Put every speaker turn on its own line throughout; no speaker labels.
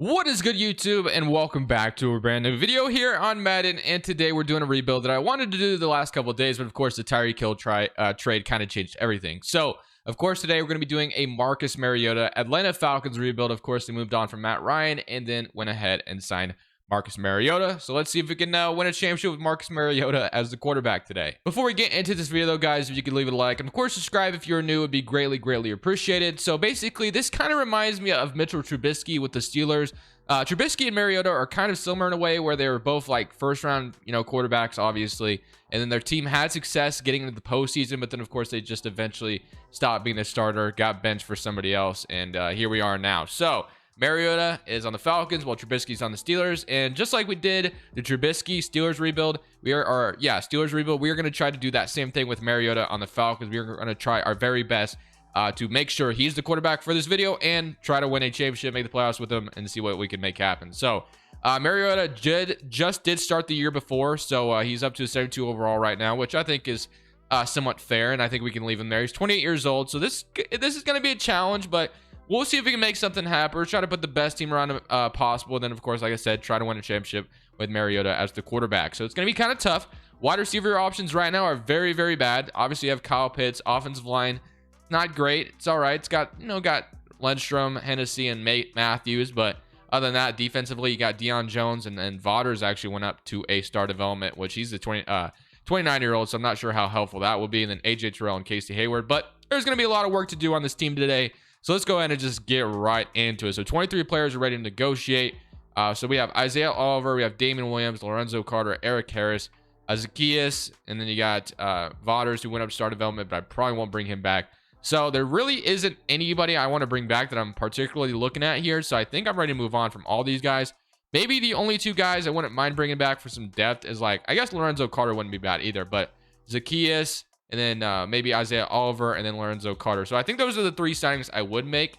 What is good, YouTube, and welcome back to a brand new video here on Madden. And today we're doing a rebuild that I wanted to do the last couple of days, but of course the Tyreek Hill trade kind of changed everything. So of course today we're going to be doing a Marcus Mariota Atlanta Falcons rebuild. Of course they moved on from Matt Ryan and then went ahead and signed Marcus Mariota. So let's see if we can win a championship with Marcus Mariota as the quarterback today. Before we get into this video though, guys, if you could leave it a like and of course subscribe if you're new, it would be greatly appreciated. So basically this kind of reminds me of Mitchell Trubisky with the Steelers. Trubisky and Mariota are kind of similar in a way where they were both like first round, quarterbacks, obviously. And then their team had success getting into the postseason, but then of course they just eventually stopped being a starter, got benched for somebody else, and here we are now. So Mariota is on the Falcons while Trubisky's on the Steelers. And just like we did the Trubisky Steelers rebuild, Steelers rebuild, we are going to try to do that same thing with Mariota on the Falcons. We are going to try our very best to make sure he's the quarterback for this video and try to win a championship, make the playoffs with him, and see what we can make happen. So Mariota just did start the year before, so he's up to 72 overall right now, which I think is somewhat fair, and I think we can leave him there. He's 28 years old, so this is going to be a challenge, but we'll see if we can make something happen. Try to put the best team around him possible, and then of course, like I said, try to win a championship with Mariota as the quarterback. So it's going to be kind of tough. Wide receiver options right now are very bad. Obviously you have Kyle Pitts. Offensive line, not great. It's all right. It's got Lindstrom, Hennessy, and Matthews, but other than that, defensively you got Deion Jones, and then Vaughters actually went up to a star development, which he's the 29-year-old, so I'm not sure how helpful that will be. And then AJ Terrell and Casey Hayward, but there's going to be a lot of work to do on this team today, so let's go ahead and just get right into it. So 23 players are ready to negotiate. So we have Isaiah Oliver, we have Damian Williams, Lorenzo Carter, Eric Harris, Zacchaeus, and then you got Vaughters, who went up to star development, but I probably won't bring him back. So there really isn't anybody I want to bring back that I'm particularly looking at here. So I think I'm ready to move on from all these guys. Maybe the only two guys I wouldn't mind bringing back for some depth is, like, I guess Lorenzo Carter wouldn't be bad either, but Zacchaeus, and then maybe Isaiah Oliver, and then Lorenzo Carter. So I think those are the three signings I would make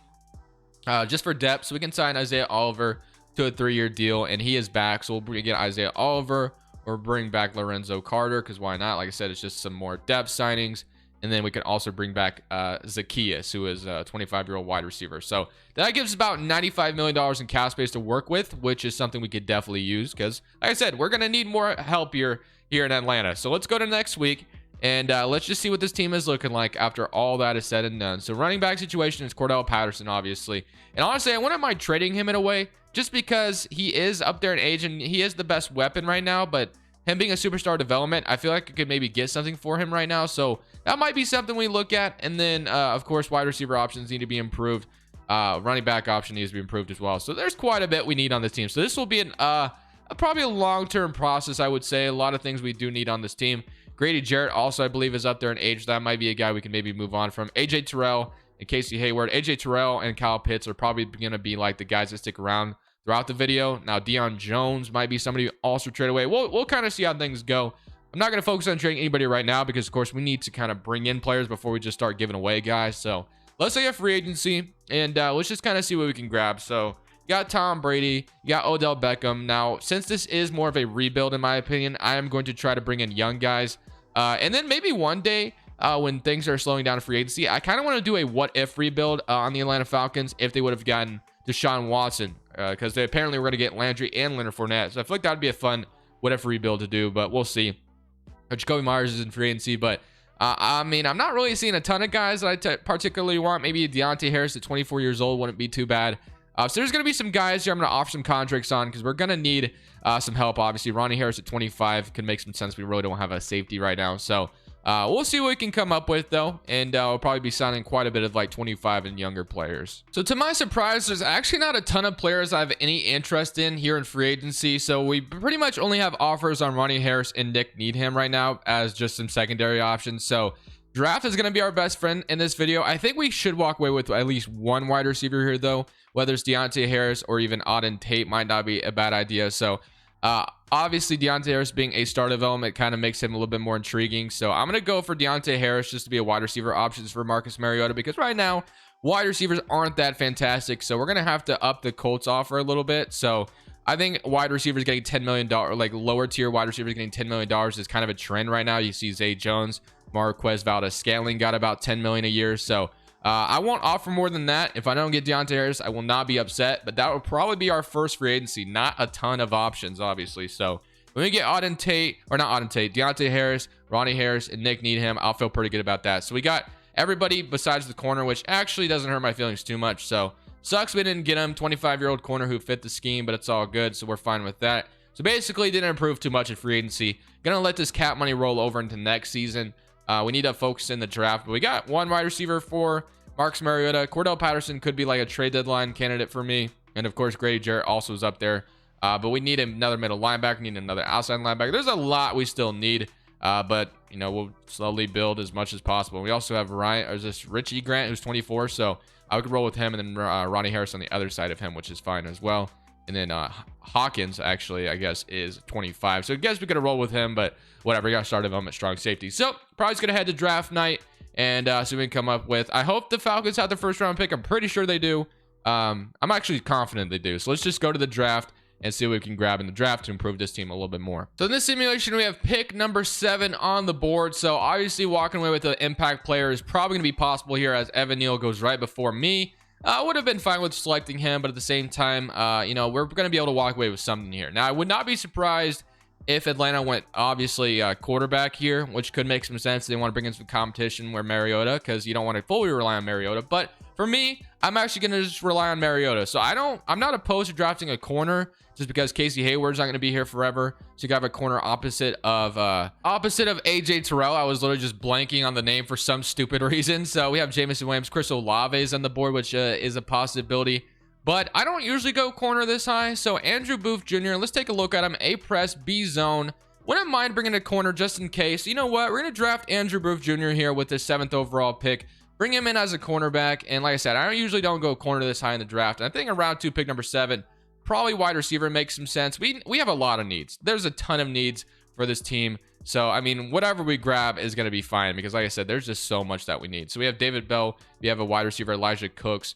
just for depth. So we can sign Isaiah Oliver to a 3-year deal, and he is back. So we'll get Isaiah Oliver or bring back Lorenzo Carter, because why not? Like I said, it's just some more depth signings. And then we can also bring back Zacchaeus, who is a 25-year-old wide receiver. So that gives about $95 million in cap space to work with, which is something we could definitely use because, like I said, we're going to need more help here in Atlanta. So let's go to next week, and let's just see what this team is looking like after all that is said and done. So running back situation is Cordell Patterson, obviously. And honestly, I wouldn't mind trading him in a way just because he is up there in age and he is the best weapon right now, but him being a superstar development, I feel like I could maybe get something for him right now. So that might be something we look at. And then, of course, wide receiver options need to be improved. Running back option needs to be improved as well. So there's quite a bit we need on this team. So this will be probably a long-term process, I would say. A lot of things we do need on this team. Grady Jarrett also, I believe, is up there in age. That might be a guy we can maybe move on from. AJ Terrell and Casey Hayward. AJ Terrell and Kyle Pitts are probably going to be like the guys that stick around throughout the video. Now Deion Jones might be somebody also trade away. We'll kind of see how things go. I'm not going to focus on trading anybody right now because of course we need to kind of bring in players before we just start giving away guys. So let's say a free agency, and let's just kind of see what we can grab. So you got Tom Brady, you got Odell Beckham. Now since this is more of a rebuild in my opinion, I am going to try to bring in young guys, and then maybe one day when things are slowing down in free agency, I kind of want to do a what if rebuild on the Atlanta Falcons if they would have gotten Deshaun Watson, because they apparently were going to get Landry and Leonard Fournette. So I feel like that would be a fun what if rebuild to do, but we'll see. Jacoby Myers is in free agency, but I mean, I'm not really seeing a ton of guys that I particularly want. Maybe Deontay Harris at 24 years old wouldn't be too bad. So there's going to be some guys here I'm going to offer some contracts on because we're going to need some help. Obviously, Ronnie Harris at 25 could make some sense. We really don't have a safety right now. So we'll see what we can come up with though, and we'll probably be signing quite a bit of like 25 and younger players. So to my surprise, there's actually not a ton of players I have any interest in here in free agency. So we pretty much only have offers on Ronnie Harris and Nick Needham right now as just some secondary options. So draft is going to be our best friend in this video. I think we should walk away with at least one wide receiver here though, whether it's Deontay Harris or even Auden Tate might not be a bad idea. So obviously Deontay Harris being a star development kind of makes him a little bit more intriguing. So I'm going to go for Deontay Harris just to be a wide receiver options for Marcus Mariota, because right now wide receivers aren't that fantastic. So we're going to have to up the Colts offer a little bit. So I think wide receivers getting $10 million, like lower tier wide receivers getting $10 million is kind of a trend right now. You see Zay Jones, Marquez Valdez-Scantling got about $10 million a year. So I won't offer more than that. If I don't get Deontay Harris, I will not be upset, but that would probably be our first free agency. Not a ton of options, obviously. So when we get Deontay Harris, Ronnie Harris, and Nick Needham, I'll feel pretty good about that. So we got everybody besides the corner, which actually doesn't hurt my feelings too much. So sucks we didn't get him. 25-year-old corner who fit the scheme, but it's all good, so we're fine with that. So basically didn't improve too much in free agency. Gonna let this cap money roll over into next season. We need to focus in the draft, but we got one wide receiver for Marcus Mariota. Cordell Patterson could be like a trade deadline candidate for me, and of course Grady Jarrett also is up there. But we need another middle linebacker, need another outside linebacker. There's a lot we still need, but you know, we'll slowly build as much as possible. We also have Richie Grant, who's 24, so I could roll with him, and then Ronnie Harris on the other side of him, which is fine as well. And then Hawkins, actually, I guess, is 25. So I guess we could have rolled with him, but whatever. We got to start development strong safety. So probably just going to head to draft night and see what we can come up with. I hope the Falcons have the first round pick. I'm pretty sure they do. I'm actually confident they do. So let's just go to the draft and see what we can grab in the draft to improve this team a little bit more. So in this simulation, we have pick number 7 on the board. So obviously walking away with an impact player is probably going to be possible here, as Evan Neal goes right before me. I would have been fine with selecting him, but at the same time, you know, we're going to be able to walk away with something here. Now, I would not be surprised if Atlanta went, obviously, quarterback here, which could make some sense. They want to bring in some competition where Mariota, because you don't want to fully rely on Mariota. But for me, I'm actually going to just rely on Mariota. So I'm not opposed to drafting a corner, just because Casey Hayward's not going to be here forever. So you got a corner opposite of AJ Terrell. I was literally just blanking on the name for some stupid reason. So we have Jameson Williams. Chris Olave is on the board, which is a possibility. But I don't usually go corner this high. So Andrew Booth Jr., let's take a look at him. A press, B zone. Wouldn't mind bringing a corner just in case. You know what? We're going to draft Andrew Booth Jr. here with the 7th overall pick. Bring him in as a cornerback. And like I said, I usually don't go corner this high in the draft. And I think in round 2, pick number 7, probably wide receiver makes some sense. We have a lot of needs. There's a ton of needs for this team. So, I mean, whatever we grab is going to be fine, because like I said, there's just so much that we need. So we have David Bell. We have a wide receiver, Elijah Cooks,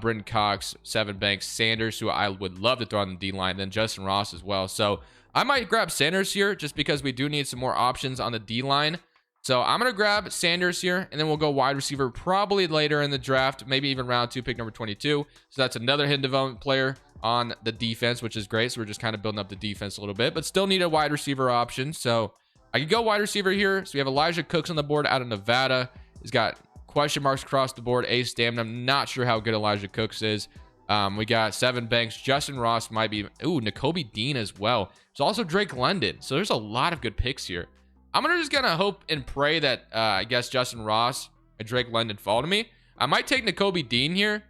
Britton Cox, Sevyn Banks, Sanders, who I would love to throw on the D-line, then Justin Ross as well. So I might grab Sanders here just because we do need some more options on the D-line. So I'm going to grab Sanders here, and then we'll go wide receiver probably later in the draft, maybe even round 2, pick number 22. So that's another hidden development player on the defense, which is great. So we're just kind of building up the defense a little bit, but still need a wide receiver option. So I could go wide receiver here. So we have Elijah Cooks on the board out of Nevada. He's got question marks across the board, A stamina. I'm not sure how good Elijah Cooks is. We got Sevyn Banks. Justin Ross might be, Nakobe Dean as well. There's also Drake London. So there's a lot of good picks here. I'm just gonna hope and pray that I guess Justin Ross and Drake London fall to me. I might take Nakobe Dean here,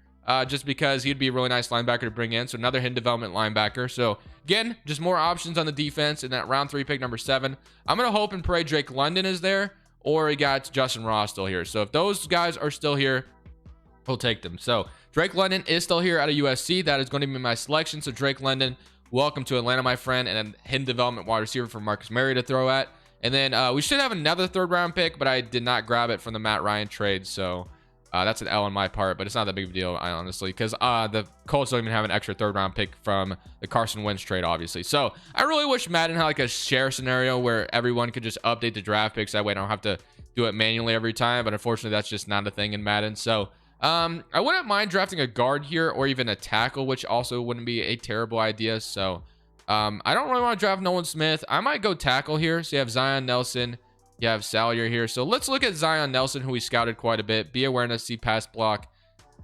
just because he'd be a really nice linebacker to bring in. So another hidden development linebacker. So again, just more options on the defense in that round 3, pick number 7. I'm gonna hope and pray Drake London is there, or we got Justin Ross still here. So if those guys are still here, we'll take them. So Drake London is still here out of USC. That is going to be my selection. So Drake London, welcome to Atlanta, my friend, and a hidden development wide receiver for Marcus Mariota to throw at. And then we should have another 3rd round pick, but I did not grab it from the Matt Ryan trade. So that's an L on my part, but it's not that big of a deal, honestly, because the Colts don't even have an extra 3rd round pick from the Carson Wentz trade, obviously. So I really wish Madden had like a share scenario where everyone could just update the draft picks. That way I don't have to do it manually every time, but unfortunately that's just not a thing in Madden. So I wouldn't mind drafting a guard here, or even a tackle, which also wouldn't be a terrible idea. So I don't really want to draft Nolan Smith. I might go tackle here. So you have Zion Nelson, you have Salyer here. So let's look at Zion Nelson, who we scouted quite a bit. B awareness, C pass block.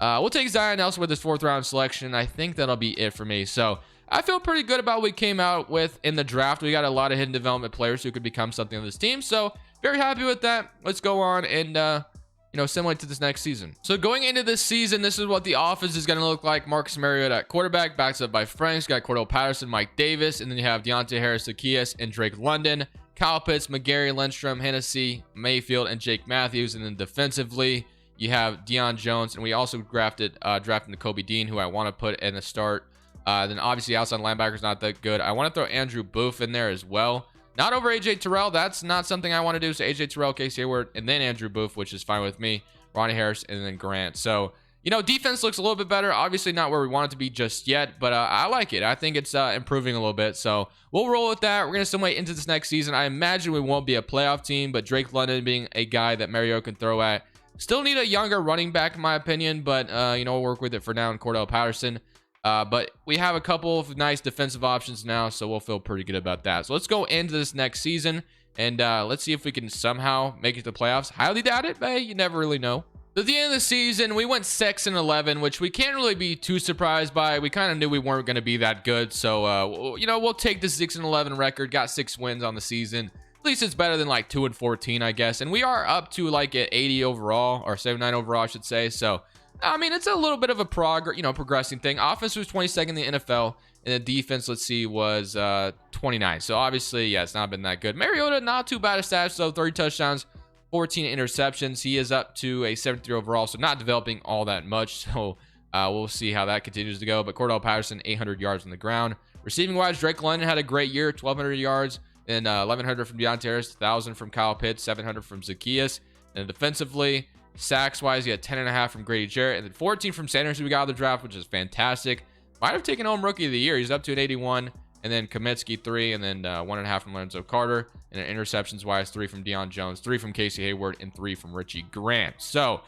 We'll take Zion Nelson with his 4th round selection. I think that'll be it for me. So I feel pretty good about what we came out with in the draft. We got a lot of hidden development players who could become something on this team. So very happy with that. Let's go on and assimilate to this next season. So going into this season, this is what the offense is going to look like. Marcus Mariota at quarterback, backs up by Franks. Got Cordell Patterson, Mike Davis, and then you have Deontay Harris, Zacchaeus, and Drake London. Kyle Pitts, McGarry, Lindstrom, Hennessy, Mayfield, and Jake Matthews. And then defensively, you have Deion Jones, and we also drafted Nakobe Dean, who I want to put in the start. Then obviously outside linebacker is not that good. I want to throw Andrew Booth in there as well. Not over AJ Terrell. That's not something I want to do. So AJ Terrell, Casey Hayward, and then Andrew Booth, which is fine with me. Ronnie Harris, and then Grant. So, defense looks a little bit better. Obviously not where we want it to be just yet, but I like it. I think it's improving a little bit. So we'll roll with that. We're going to assimilate into this next season. I imagine we won't be a playoff team, but Drake London being a guy that Mariota can throw at, Still need a younger running back, in my opinion, but you know, we'll work with it for now in Cordell Patterson. But we have a couple of nice defensive options now, so we'll feel pretty good about that. So let's go into this next season, and let's see if we can somehow make it to the playoffs. Highly doubt it, but you never really know. At the end of the season, we went 6-11, which we can't really be too surprised by. We kind of knew we weren't going to be that good, so you know, we'll take the 6-11 record. Got 6 wins on the season. At least it's better than like 2-14, I guess. And we are up to like an 80 overall, or 79 overall, I should say. So I mean, it's a little bit of a progressing thing. Offense was 22nd in the NFL, and the defense, let's see, was 29. So obviously, yeah, it's not been that good. Mariota, not too bad at stats, though. 30 touchdowns, 14 interceptions. He is up to a 73 overall, so not developing all that much. So we'll see how that continues to go. But Cordell Patterson, 800 yards on the ground. Receiving wise, Drake London had a great year, 1,200 yards, and 1,100 from Deontay Harris, 1,000 from Kyle Pitts, 700 from Zacchaeus. And defensively, sacks wise, he had 10.5 from Grady Jarrett, and then 14 from Sanders, who we got out of the draft, which is fantastic. Might have taken home rookie of the year. He's up to an 81. And then Kaminsky 3, and then 1.5 from Lorenzo Carter. And then interceptions wise, 3 from Deion Jones, 3 from Casey Hayward, and 3 from Richie Grant. So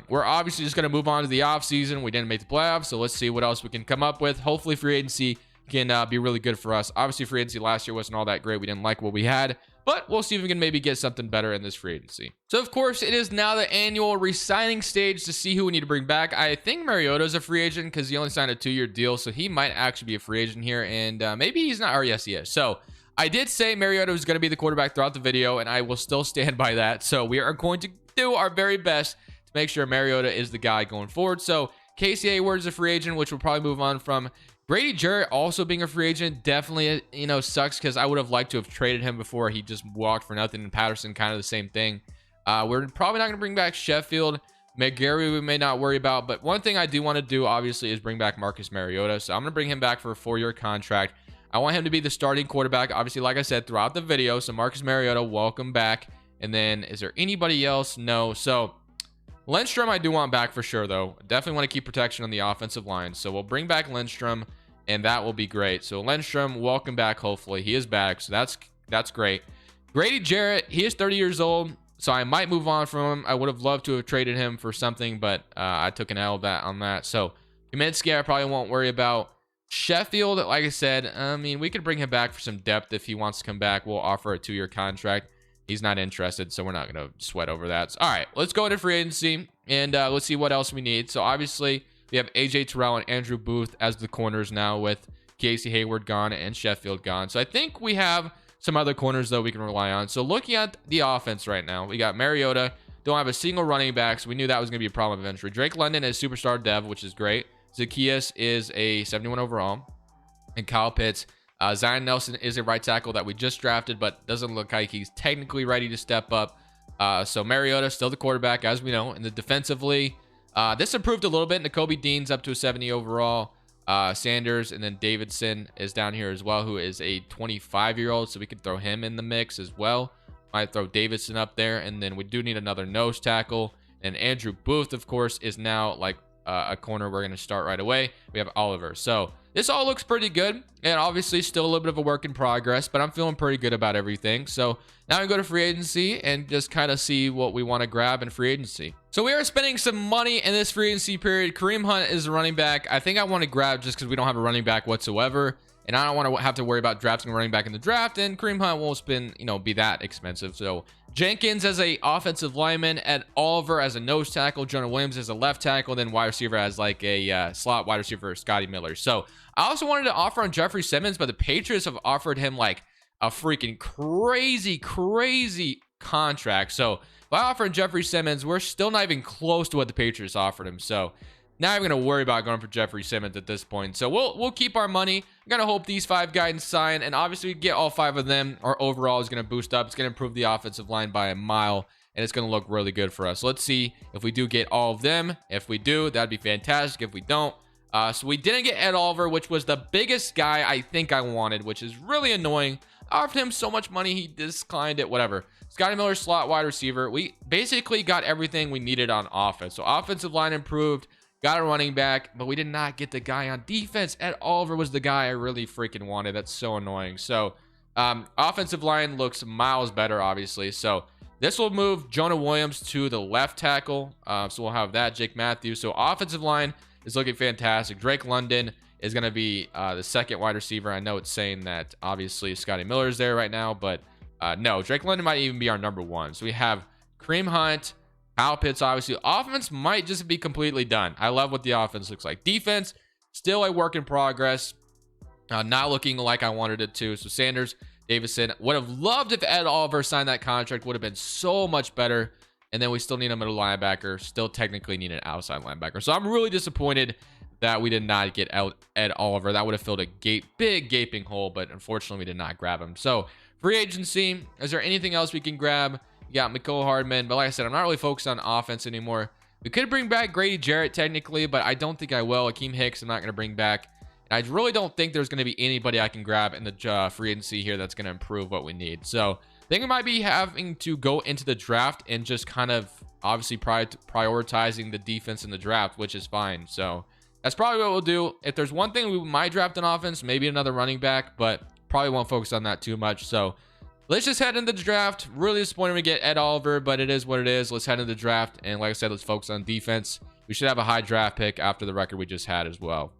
we're obviously just going to move on to the offseason. We didn't make the playoffs, so let's see what else we can come up with. Hopefully free agency can be really good for us. Obviously free agency last year wasn't all that great. We didn't like what we had, but we'll see if we can maybe get something better in this free agency. So of course it is now the annual re-signing stage to see who we need to bring back. I think Mariota is a free agent because he only signed a 2-year deal, so he might actually be a free agent here, and maybe he's not, or yes he is. So I did say Mariota was going to be the quarterback throughout the video, and I will still stand by that. So we are going to do our very best to make sure Mariota is the guy going forward. So Casey Hayward is a free agent, which we'll probably move on from. Grady Jarrett also being a free agent definitely, you know, sucks because I would have liked to have traded him before he just walked for nothing. And Patterson, kind of the same thing. We're probably not going to bring back Sheffield. McGarry we may not worry about, but one thing I do want to do obviously is bring back Marcus Mariota. So I'm going to bring him back for a 4-year contract. I want him to be the starting quarterback, obviously, like I said, throughout the video. So Marcus Mariota, welcome back. And then is there anybody else? No. So Lindstrom I do want back for sure, though. Definitely want to keep protection on the offensive line. So we'll bring back Lindstrom, and that will be great. So Lindstrom, welcome back. Hopefully he is back, so that's great. Grady Jarrett, he is 30 years old, so I might move on from him. I would have loved to have traded him for something, but I took an L on that. So Kaminsky I probably won't worry about. Sheffield, like I said, I mean, we could bring him back for some depth if he wants to come back. We'll offer a 2-year contract. He's not interested, so we're not going to sweat over that. So, all right, let's go into free agency, and let's see what else we need. So obviously we have AJ Terrell and Andrew Booth as the corners now, with Casey Hayward gone and Sheffield gone. So I think we have some other corners, though, we can rely on. So looking at the offense right now, we got Mariota. Don't have a single running back, so we knew that was going to be a problem eventually. Drake London is superstar dev, which is great. Zacchaeus is a 71 overall. And Kyle Pitts. Zion Nelson is a right tackle that we just drafted, but doesn't look like he's technically ready to step up. So Mariota still the quarterback, as we know. And the defensively, this improved a little bit. Nakobe Dean's up to a 70 overall. Sanders, and then Davidson is down here as well, who is a 25-year-old, so we could throw him in the mix as well. Might throw Davidson up there, and then we do need another nose tackle. And Andrew Booth, of course, is now like a corner we're going to start right away. We have Oliver. So this all looks pretty good, and obviously still a little bit of a work in progress, but I'm feeling pretty good about everything. So now we go to free agency and just kind of see what we want to grab in free agency. So we are spending some money in this free agency period. Kareem Hunt is a running back. I think I want to grab just because we don't have a running back whatsoever, and I don't want to have to worry about drafting a running back in the draft, and Kareem Hunt won't spend, be that expensive. So Jenkins as a offensive lineman, Ed Oliver as a nose tackle, Jonah Williams as a left tackle, then wide receiver as like a slot wide receiver, Scotty Miller. So I also wanted to offer on Jeffrey Simmons, but the Patriots have offered him like a freaking crazy contract. So if I offer Jeffrey Simmons, we're still not even close to what the Patriots offered him. So now I'm going to worry about going for Jeffrey Simmons at this point. So we'll keep our money. I'm going to hope these 5 guys sign, and obviously get all 5 of them. Our overall is going to boost up. It's going to improve the offensive line by a mile, and it's going to look really good for us. So let's see if we do get all of them. If we do, that'd be fantastic. If we don't, so we didn't get Ed Oliver, which was the biggest guy I think I wanted, which is really annoying. I offered him so much money, he declined it, whatever. Scotty Miller, slot wide receiver. We basically got everything we needed on offense. So offensive line improved, got a running back, but we did not get the guy on defense. Ed Oliver was the guy I really freaking wanted. That's so annoying. So offensive line looks miles better, obviously. So This will move Jonah Williams to the left tackle. So we'll have that, Jake Matthews. So offensive line is looking fantastic. Drake London is going to be the second wide receiver. I know it's saying that obviously Scotty Miller is there right now, but no, Drake London might even be our number one. So we have Kareem Hunt, Kyle Pitts, obviously. Offense might just be completely done. I love what the offense looks like. Defense, still a work in progress. Not looking like I wanted it to. So Sanders, Davison, would have loved if Ed Oliver signed that contract. Would have been so much better. And then we still need a middle linebacker. Still technically need an outside linebacker. So I'm really disappointed that we did not get out Ed Oliver. That would have filled a big gaping hole, but unfortunately we did not grab him. So free agency, is there anything else we can grab? You got Mecole Hardman, but like I said, I'm not really focused on offense anymore. We could bring back Grady Jarrett technically, but I don't think I will. Akeem Hicks, I'm not going to bring back. And I really don't think there's going to be anybody I can grab in the free agency here that's going to improve what we need. So I think we might be having to go into the draft and just kind of obviously prioritizing the defense in the draft, which is fine. So that's probably what we'll do. If there's one thing we might draft an offense, maybe another running back, but probably won't focus on that too much. So let's just head into the draft. Really disappointed we get Ed Oliver, but it is what it is. Let's head into the draft. And like I said, let's focus on defense. We should have a high draft pick after the record we just had as well.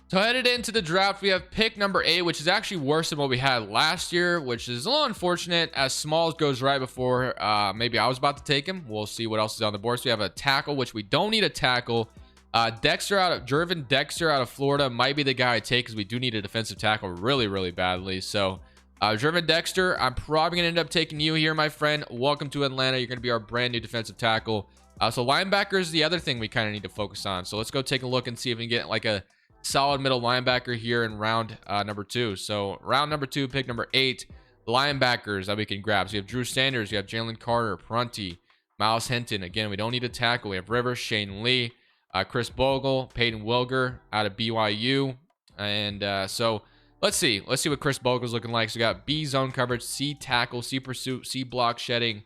So headed into the draft, we have pick number 8, which is actually worse than what we had last year, which is a little unfortunate as Smalls goes right before maybe I was about to take him. We'll see what else is on the board. So we have a tackle, which we don't need a tackle. Jervin Dexter out of Florida might be the guy I take because we do need a defensive tackle really badly. So Jervin Dexter, I'm probably going to end up taking you here, my friend. Welcome to Atlanta. You're going to be our brand new defensive tackle. So linebacker is the other thing we kind of need to focus on. So let's go take a look and see if we can get like a solid middle linebacker here in round number 2. So round number 2, pick number 8, linebackers that we can grab. So you have Drew Sanders, you have Jalen Carter, Prunty, Miles Hinton. Again, we don't need a tackle. We have Rivers, Shane Lee, Chris Bogle, Peyton Wilger out of BYU. And so let's see what Chris Bogle's looking like. So we got B zone coverage, C tackle, C pursuit, C block shedding,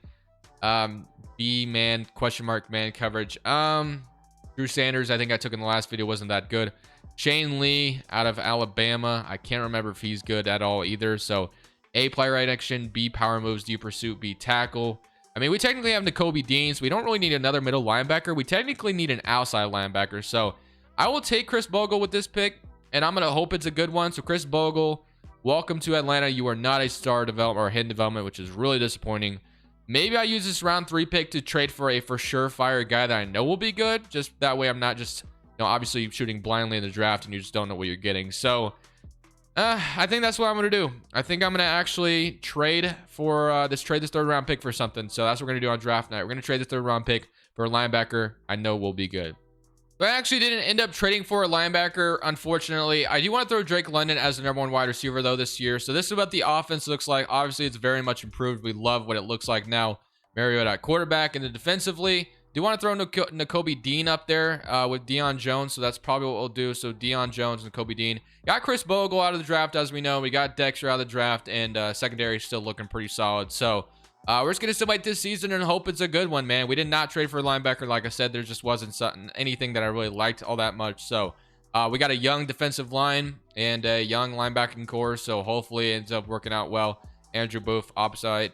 B man question mark man coverage. Drew Sanders, I think I took in the last video, wasn't that good. Shane Lee out of Alabama, I can't remember if he's good at all either. So A, play right action, B, power moves, D, pursuit, B, tackle. I mean, we technically have Nakobe Dean, so we don't really need another middle linebacker. We technically need an outside linebacker. So I will take Chris Bogle with this pick, and I'm going to hope it's a good one. So Chris Bogle, welcome to Atlanta. You are not a star development or hidden development, which is really disappointing. Maybe I use this round 3 pick to trade for a for sure fire guy that I know will be good. Just that way I'm not just, obviously shooting blindly in the draft and you just don't know what you're getting. So I think that's what I'm going to do. I think I'm going to actually trade for this 3rd round pick for something. So that's what we're going to do on draft night. We're going to trade the 3rd round pick for a linebacker I know will be good. But I actually didn't end up trading for a linebacker, unfortunately. I do want to throw Drake London as the #1 wide receiver, though, this year. So this is what the offense looks like. Obviously, it's very much improved. We love what it looks like now. Mariota at quarterback, and then defensively, do want to throw Nakobe Dean up there with Deion Jones. So that's probably what we'll do. So Deion Jones and Nakobe Dean. Got Chris Bogle out of the draft, as we know. We got Dexter out of the draft, and secondary still looking pretty solid. So we're just going to simulate this season and hope it's a good one, man. We did not trade for a linebacker. Like I said, there just wasn't anything that I really liked all that much. So we got a young defensive line and a young linebacking core. So hopefully it ends up working out well. Andrew Booth, opposite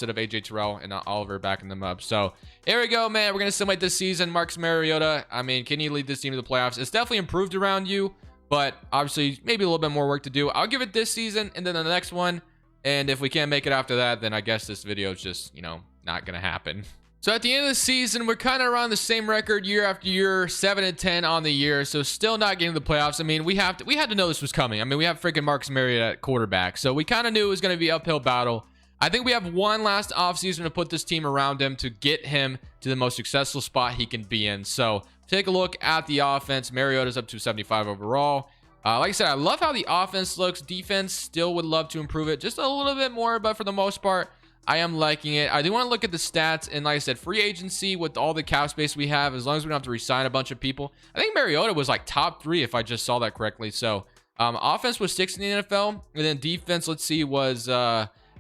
of AJ Terrell, and Oliver backing them up. So here we go, man. We're going to simulate this season. Marcus Mariota, I mean, can you lead this team to the playoffs? It's definitely improved around you, but obviously maybe a little bit more work to do. I'll give it this season and then the next one. And if we can't make it after that, then I guess this video is just, not going to happen. So at the end of the season, we're kind of around the same record year after year, 7-10 on the year. So still not getting to the playoffs. I mean, we had to know this was coming. I mean, we have freaking Marcus Mariota at quarterback. So we kind of knew it was going to be an uphill battle. I think we have one last offseason to put this team around him to get him to the most successful spot he can be in. So take a look at the offense. Mariota's up to 75 overall. Like I said, I love how the offense looks. Defense still would love to improve it just a little bit more, but for the most part, I am liking it. I do want to look at the stats, and like I said, free agency with all the cap space we have, as long as we don't have to re-sign a bunch of people. I think Mariota was like top 3 if I just saw that correctly. So offense was 6th in the NFL, and then defense, let's see, was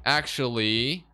actually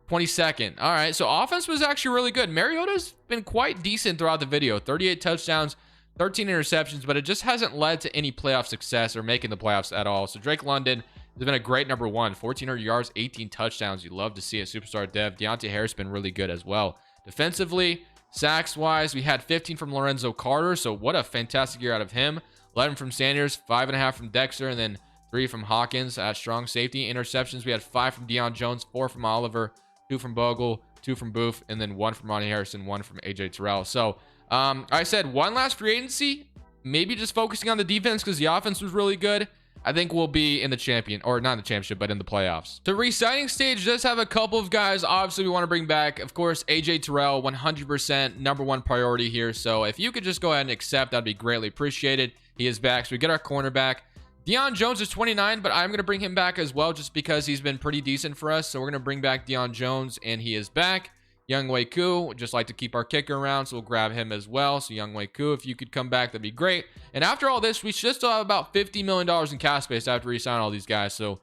22nd. All right, so offense was actually really good. Mariota's been quite decent throughout the video. 38 touchdowns, 13 interceptions, but it just hasn't led to any playoff success or making the playoffs at all. So Drake London He's been a great number one. 1,400 yards, 18 touchdowns. You love to see it. Superstar dev. Deontay Harris been really good as well. Defensively, sacks-wise, we had 15 from Lorenzo Carter, so what a fantastic year out of him. 11 from Sanders, 5.5 from Dexter, and then 3 from Hawkins at strong safety. Interceptions, we had 5 from Deion Jones, 4 from Oliver, 2 from Bogle, 2 from Booth, and then 1 from Ronnie Harrison, 1 from AJ Terrell. So, I said one last free agency, maybe just focusing on the defense because the offense was really good. I think we'll be in the champion, or not in the championship, but in the playoffs. The re-signing stage does have a couple of guys obviously we want to bring back. Of course, AJ Terrell, 100% number one priority here. So if you could just go ahead and accept, that'd be greatly appreciated. He is back, so we get our cornerback. Deion Jones is 29, but I'm going to bring him back as well just because he's been pretty decent for us. So we're going to bring back Deion Jones, and he is back. Younghoe Koo, just like to keep our kicker around, so we'll grab him as well. So Younghoe Koo, if you could come back, that'd be great. And after all this, we should still have about $50 million in cap space after we sign all these guys. So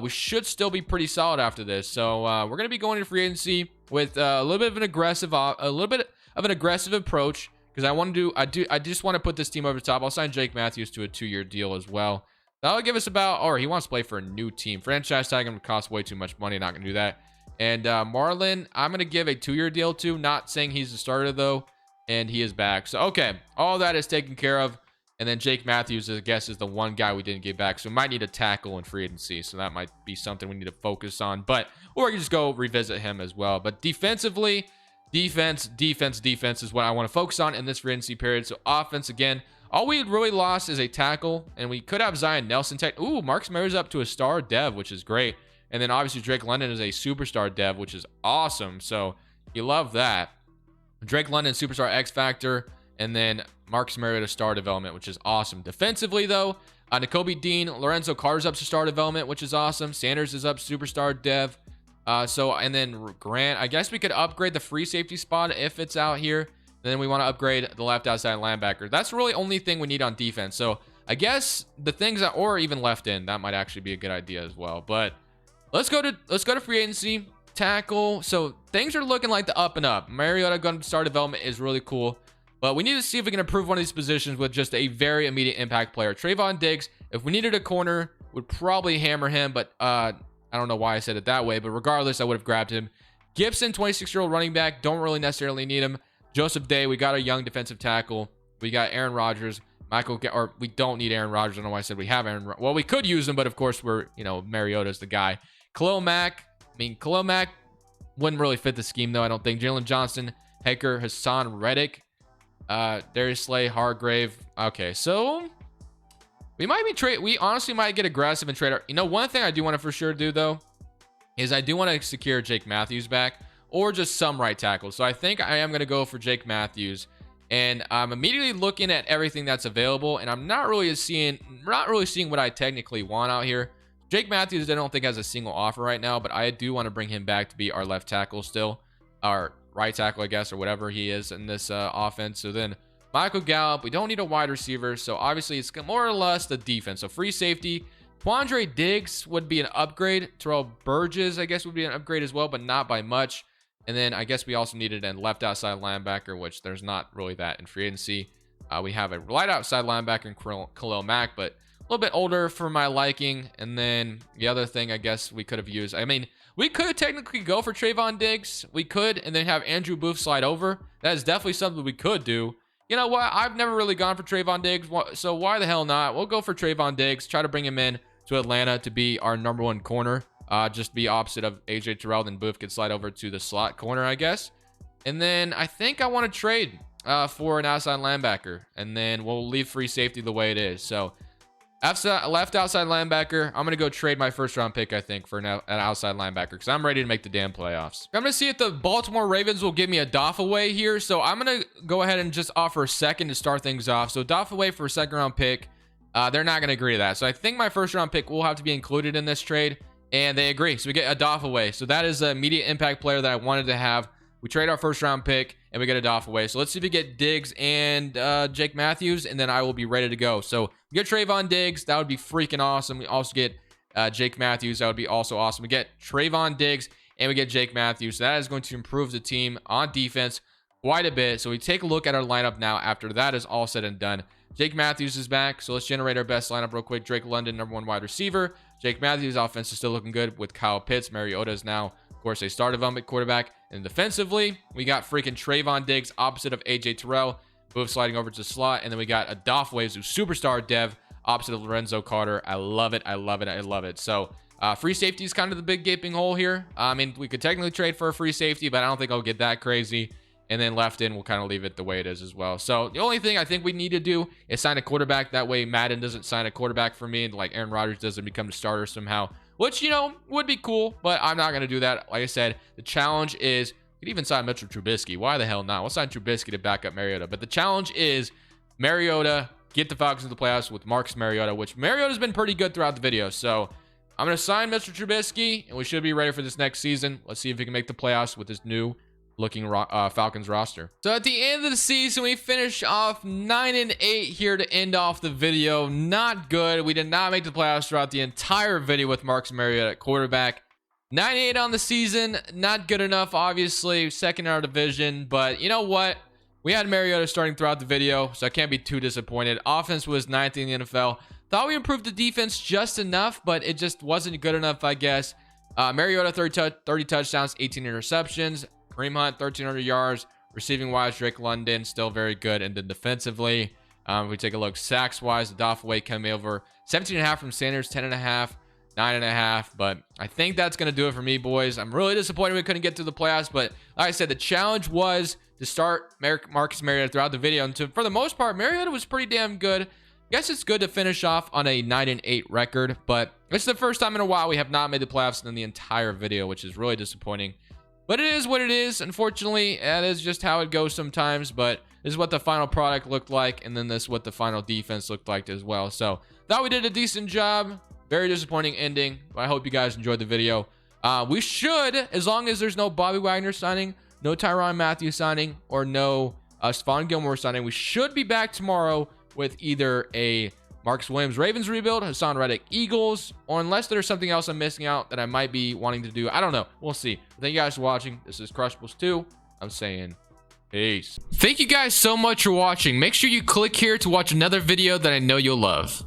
we should still be pretty solid after this. So we're going to be going to free agency with a little bit of an aggressive approach because I just want to put this team over the top. I'll sign Jake Matthews to a 2-year deal as well. That'll give us about, or he wants to play for a new team. Franchise tag him costs way too much money. Not going to do that. And Marlon, I'm going to give a 2-year deal to. Not saying he's the starter, though. And he is back. So, okay. All that is taken care of. And then Jake Matthews, I guess, is the one guy we didn't get back. So, we might need a tackle in free agency. So, that might be something we need to focus on. But, or you just go revisit him as well. But defensively, defense is what I want to focus on in this free agency period. So, offense, again, all we really lost is a tackle. And we could have Zion Nelson. Ooh, Marcus Mariota up to a star dev, which is great. And then obviously Drake London is a superstar dev, which is awesome. So you love that. Drake London, superstar X Factor. And then Marcus Mariota star development, which is awesome. Defensively, though, Nakobe Dean, Lorenzo Carter's up to star development, which is awesome. Sanders is up superstar dev. And then Grant, I guess we could upgrade the free safety spot if it's out here. And then we want to upgrade the left outside linebacker. That's really only thing we need on defense. So I guess the things that, or even left in, that might actually be a good idea as well. But let's go to free agency. Tackle. So things are looking like the up and up. Mariota going to start development is really cool. But we need to see if we can improve one of these positions with just a very immediate impact player. Trayvon Diggs, if we needed a corner, would probably hammer him. But I don't know why I said it that way. But regardless, I would have grabbed him. Gibson, 26-year-old running back. Don't really necessarily need him. Joseph Day, we got a young defensive tackle. We got Aaron Rodgers. Or we don't need Aaron Rodgers. I don't know why I said we have Aaron. Well, we could use him, but of course we're, Mariota's the guy. Khalil Mack wouldn't really fit the scheme, though, I don't think. Jalen Johnson, Hecker, Hassan Reddick, Darius Slay, Hargrave. Okay, so we honestly might get aggressive and trade our. One thing I do want to for sure do, though, is I do want to secure Jake Matthews back or just some right tackle. So I think I am going to go for Jake Matthews. And I'm immediately looking at everything that's available, and I'm not really seeing what I technically want out here. Jake Matthews, I don't think has a single offer right now, but I do want to bring him back to be our left tackle still, our right tackle, I guess, or whatever he is in this offense. So then Michael Gallup, we don't need a wide receiver, so obviously it's more or less the defense. So free safety, Quandre Diggs would be an upgrade. Terrell Burgess, I guess, would be an upgrade as well, but not by much. And then I guess we also needed a left outside linebacker, which there's not really that in free agency. We have a right outside linebacker in Khalil Mack, but a little bit older for my liking. And then the other thing I guess we could have used, we could technically go for Trayvon Diggs. We could, and then have Andrew Booth slide over. That is definitely something we could do. You know what? I've never really gone for Trayvon Diggs, so why the hell not? We'll go for Trayvon Diggs, try to bring him in to Atlanta to be our number one corner. Just be opposite of AJ Terrell, then Booth could slide over to the slot corner, I guess. And then I think I want to trade for an outside linebacker, and then we'll leave free safety the way it is. So left outside linebacker, I'm going to go trade my first round pick, I think, for an outside linebacker because I'm ready to make the damn playoffs. I'm going to see if the Baltimore Ravens will give me a Doffaway here. So I'm going to go ahead and just offer a second to start things off. So Doffaway for a second round pick, they're not going to agree to that. So I think my first round pick will have to be included in this trade. And they agree. So we get a Doffaway. So that is an immediate impact player that I wanted to have. We trade our first round pick and we get a Doffaway. So let's see if we get Diggs and Jake Matthews, and then I will be ready to go. So we get Trayvon Diggs. That would be freaking awesome. We also get Jake Matthews. That would be also awesome. We get Trayvon Diggs and we get Jake Matthews. So that is going to improve the team on defense quite a bit. So we take a look at our lineup now after that is all said and done. Jake Matthews is back, so let's generate our best lineup real quick. Drake London, #1 wide receiver. Jake Matthews' offense is still looking good with Kyle Pitts. Mariota is now, of course, they started him at quarterback. And defensively, we got freaking Trayvon Diggs opposite of AJ Terrell, both sliding over to the slot. And then we got Adolph Waves, who's superstar dev, opposite of Lorenzo Carter. I love it. I love it. I love it. So free safety is kind of the big gaping hole here. I mean, we could technically trade for a free safety, but I don't think I'll get that crazy. And then left in, we'll kind of leave it the way it is as well. So the only thing I think we need to do is sign a quarterback. That way Madden doesn't sign a quarterback for me, and like Aaron Rodgers doesn't become the starter somehow, which, you know, would be cool, but I'm not going to do that. Like I said, the challenge is, we could even sign Mitchell Trubisky. Why the hell not? We'll sign Trubisky to back up Mariota. But the challenge is Mariota, get the Falcons to the playoffs with Marcus Mariota, which Mariota's been pretty good throughout the video. So I'm going to sign Mr. Trubisky, and we should be ready for this next season. Let's see if we can make the playoffs with this new looking Falcons roster. So at the end of the season, we finish off 9-8 here to end off the video. Not good. We did not make the playoffs throughout the entire video with Marcus Mariota at quarterback. 9-8 on the season, not good enough, obviously. Second in our division, but you know what? We had Mariota starting throughout the video, so I can't be too disappointed. Offense was 9th in the NFL. Thought we improved the defense just enough, but it just wasn't good enough, I guess. Mariota, 30 touchdowns, 18 interceptions. Kareem Hunt, 1,300 yards. Receiving wise, Drake London, still very good. And then defensively, if we take a look, sacks wise, Adolph Waite coming over 17.5 from Sanders, 10.5, 9.5. But I think that's going to do it for me, boys. I'm really disappointed we couldn't get through the playoffs. But like I said, the challenge was to start Marcus Mariota throughout the video. And for the most part, Mariota was pretty damn good. I guess it's good to finish off on a 9-8 record. But it's the first time in a while we have not made the playoffs in the entire video, which is really disappointing. But it is what it is. Unfortunately, that is just how it goes sometimes. But this is what the final product looked like. And then this is what the final defense looked like as well. So thought we did a decent job. Very disappointing ending. But I hope you guys enjoyed the video. We should, as long as there's no Bobby Wagner signing, no Tyrann Mathieu signing, or no Stephon Gilmore signing, we should be back tomorrow with either a Marcus Williams Ravens rebuild, Hassan Reddick Eagles, or unless there's something else I'm missing out that I might be wanting to do. I don't know. We'll see. Thank you guys for watching. This is Crushables 2. I'm saying peace. Thank you guys so much for watching. Make sure you click here to watch another video that I know you'll love.